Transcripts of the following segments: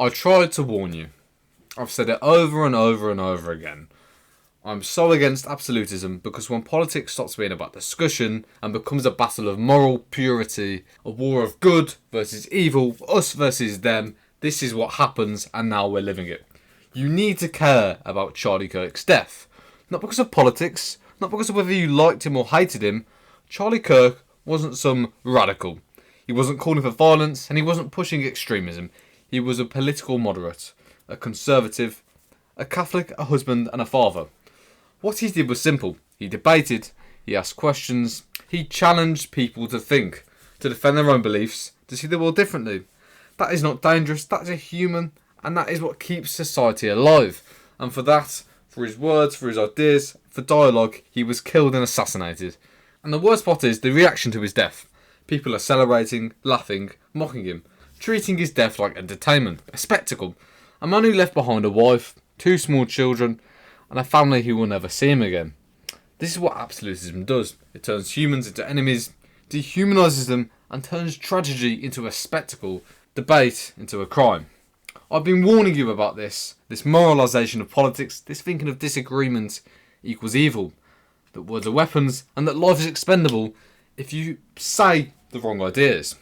I tried to warn you. I've said it over and over and over again. I'm so against absolutism because when politics stops being about discussion and becomes a battle of moral purity, a war of good versus evil, us versus them, this is what happens and now we're living it. You need to care about Charlie Kirk's death. Not because of politics, not because of whether you liked him or hated him. Charlie Kirk wasn't some radical. He wasn't calling for violence and he wasn't pushing extremism. He was a political moderate, a conservative, a Catholic, a husband and a father. What he did was simple. He debated, he asked questions, he challenged people to think, to defend their own beliefs, to see the world differently. That is not dangerous, that is a human, and that is what keeps society alive. And for that, for his words, for his ideas, for dialogue, he was killed and assassinated. And the worst part is the reaction to his death. People are celebrating, laughing, mocking him, treating his death like entertainment, a spectacle. A man who left behind a wife, 2 small children, and a family who will never see him again. This is what absolutism does. It turns humans into enemies, dehumanises them, and turns tragedy into a spectacle, debate into a crime. I've been warning you about this moralisation of politics, this thinking of disagreement equals evil, that words are weapons, and that life is expendable if you say the wrong ideas.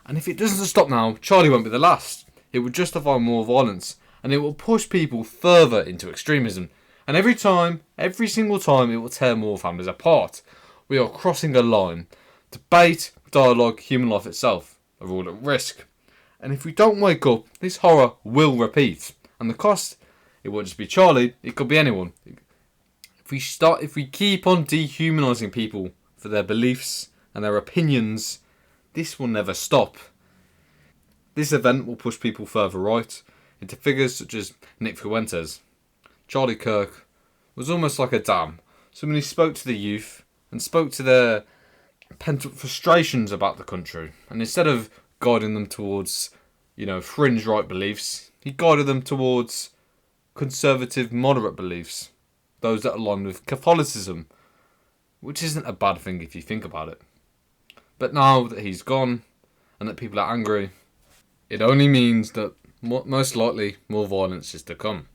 And if it doesn't stop now, Charlie won't be the last. It will justify more violence, and it will push people further into extremism. And every single time, it will tear more families apart. We are crossing a line. Debate, dialogue, human life itself are all at risk. And if we don't wake up, this horror will repeat. And the cost, it won't just be Charlie, it could be anyone. If we keep on dehumanising people for their beliefs and their opinions, this will never stop. This event will push people further right into figures such as Nick Fuentes. Charlie Kirk was almost like a dam. Someone who spoke to the youth and spoke to their pent-up frustrations about the country. And instead of guiding them towards, fringe right beliefs, he guided them towards conservative, moderate beliefs. Those that align with Catholicism, which isn't a bad thing if you think about it. But now that he's gone and that people are angry, it only means that most likely more violence is to come.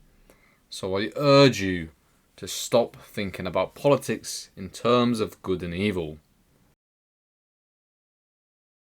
So I urge you to stop thinking about politics in terms of good and evil.